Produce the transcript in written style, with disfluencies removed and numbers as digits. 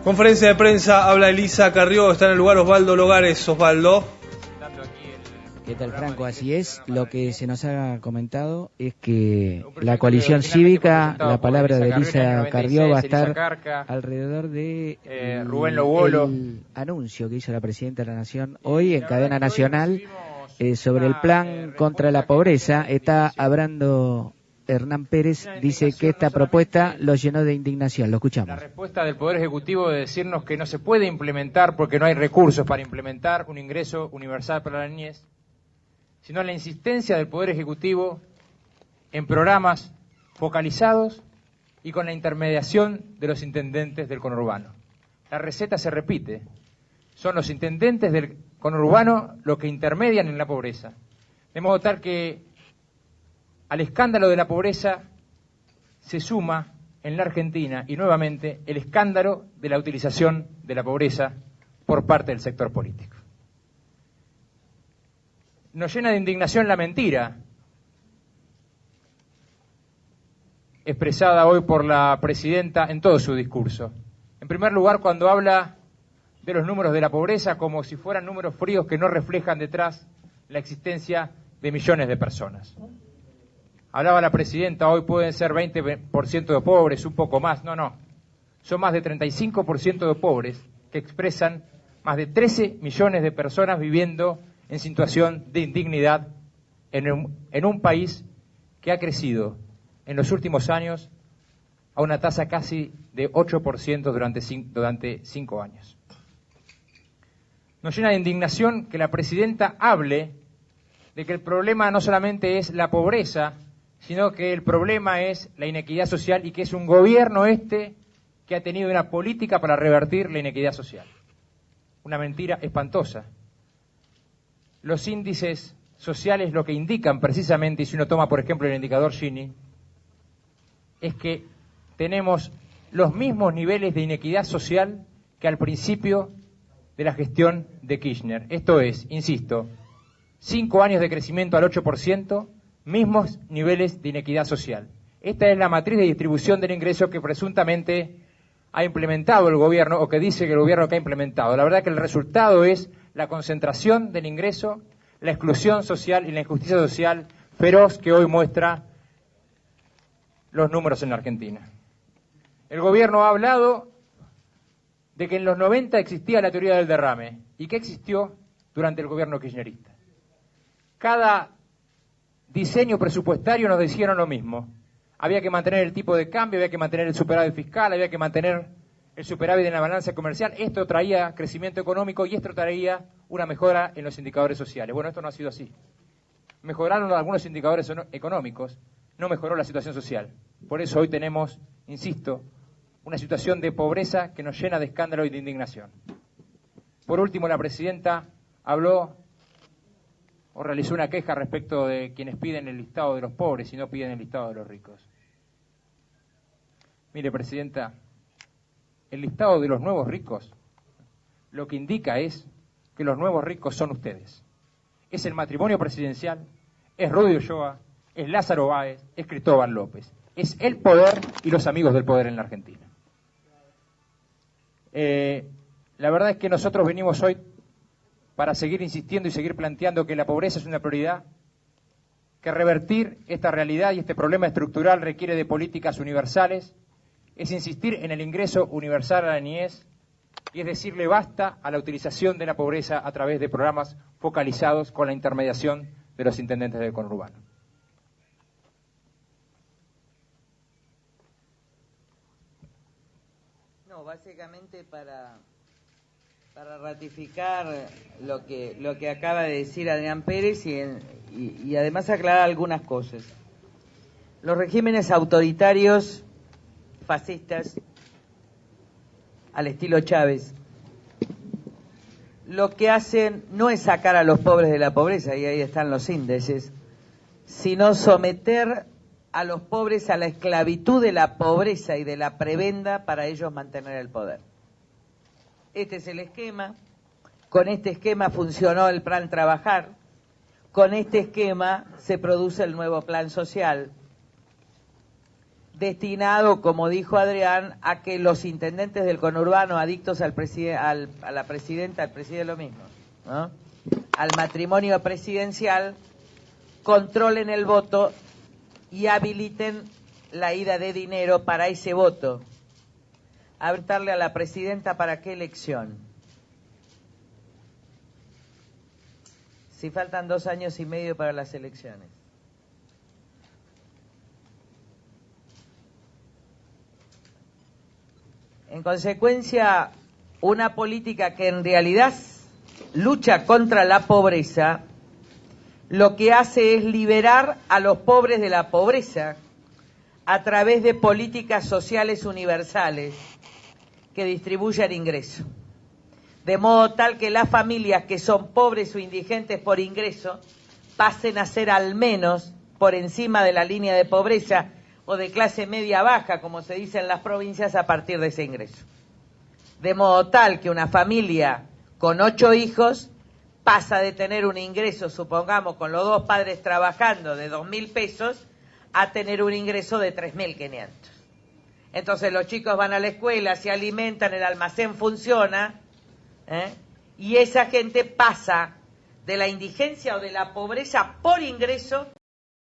Conferencia de prensa, habla Elisa Carrió, está en el lugar Osvaldo Logares. Osvaldo. ¿Qué tal, Franco? Así es, lo que se nos ha comentado es que la coalición cívica, la palabra de Elisa Carrió va a estar alrededor de el anuncio que hizo la Presidenta de la Nación hoy en cadena nacional sobre el plan contra la pobreza. Está hablando Hernán Pérez, dice que esta propuesta lo llenó de indignación. Lo escuchamos. La respuesta del Poder Ejecutivo de decirnos que no se puede implementar porque no hay recursos para implementar un ingreso universal para la niñez, sino la insistencia del Poder Ejecutivo en programas focalizados y con la intermediación de los intendentes del conurbano. La receta se repite, son los intendentes del conurbano los que intermedian en la pobreza, de modo tal que al escándalo de la pobreza se suma en la Argentina y nuevamente el escándalo de la utilización de la pobreza por parte del sector político. Nos llena de indignación la mentira expresada hoy por la Presidenta en todo su discurso. En primer lugar, cuando habla de los números de la pobreza como si fueran números fríos que no reflejan detrás la existencia de millones de personas. Hablaba la Presidenta, hoy pueden ser 20% de pobres, un poco más. No. Son más de 35% de pobres que expresan más de 13 millones de personas viviendo en situación de indignidad en un país que ha crecido en los últimos años a una tasa casi de 8% durante 5 años. Nos llena de indignación que la Presidenta hable de que el problema no solamente es la pobreza, sino que el problema es la inequidad social y que es un gobierno que ha tenido una política para revertir la inequidad social. Una mentira espantosa. Los índices sociales lo que indican precisamente, y si uno toma por ejemplo el indicador Gini, es que tenemos los mismos niveles de inequidad social que al principio de la gestión de Kirchner. Esto es, insisto, 5 años de crecimiento al 8%, mismos niveles de inequidad social. Esta es la matriz de distribución del ingreso que presuntamente ha implementado el gobierno, o que dice que el gobierno que ha implementado. La verdad que el resultado es la concentración del ingreso, la exclusión social y la injusticia social feroz que hoy muestra los números en la Argentina. El gobierno ha hablado de que en los 90 existía la teoría del derrame y que existió durante el gobierno kirchnerista. Cada diseño presupuestario nos dijeron lo mismo. Había que mantener el tipo de cambio, había que mantener el superávit fiscal, había que mantener el superávit en la balanza comercial. Esto traía crecimiento económico y esto traía una mejora en los indicadores sociales. Bueno, esto no ha sido así. Mejoraron algunos indicadores económicos, no mejoró la situación social. Por eso hoy tenemos, insisto, una situación de pobreza que nos llena de escándalo y de indignación. Por último, la Presidenta habló o realizó una queja respecto de quienes piden el listado de los pobres y no piden el listado de los ricos. Mire, Presidenta, el listado de los nuevos ricos lo que indica es que los nuevos ricos son ustedes. Es el matrimonio presidencial, es Rudy Ulloa, es Lázaro Báez, es Cristóbal López. Es el poder y los amigos del poder en la Argentina. La verdad es que nosotros venimos hoy para seguir insistiendo y seguir planteando que la pobreza es una prioridad, que revertir esta realidad y este problema estructural requiere de políticas universales, es insistir en el ingreso universal a la niñez y es decirle basta a la utilización de la pobreza a través de programas focalizados con la intermediación de los intendentes del conurbano. No, básicamente para ratificar lo que acaba de decir Adrián Pérez y además aclarar algunas cosas. Los regímenes autoritarios, fascistas, al estilo Chávez, lo que hacen no es sacar a los pobres de la pobreza, y ahí están los índices, sino someter a los pobres a la esclavitud de la pobreza y de la prebenda para ellos mantener el poder. Este es el esquema. Con este esquema funcionó el plan Trabajar. Con este esquema se produce el nuevo plan social. destinado, como dijo Adrián, a que los intendentes del conurbano adictos al a la presidenta, al presidente lo mismo, ¿no?, al matrimonio presidencial, controlen el voto y habiliten la ida de dinero para ese voto. Habilitarle a la presidenta para qué elección. Si faltan 2 años y medio para las elecciones. En consecuencia, una política que en realidad lucha contra la pobreza, lo que hace es liberar a los pobres de la pobreza a través de políticas sociales universales que distribuyan ingresos. De modo tal que las familias que son pobres o indigentes por ingreso pasen a ser al menos por encima de la línea de pobreza o de clase media baja, como se dice en las provincias, a partir de ese ingreso. De modo tal que una familia con 8 hijos pasa de tener un ingreso, supongamos, con los 2 padres trabajando, de 2.000 pesos, a tener un ingreso de 3.500. Entonces los chicos van a la escuela, se alimentan, el almacén funciona, y esa gente pasa de la indigencia o de la pobreza por ingreso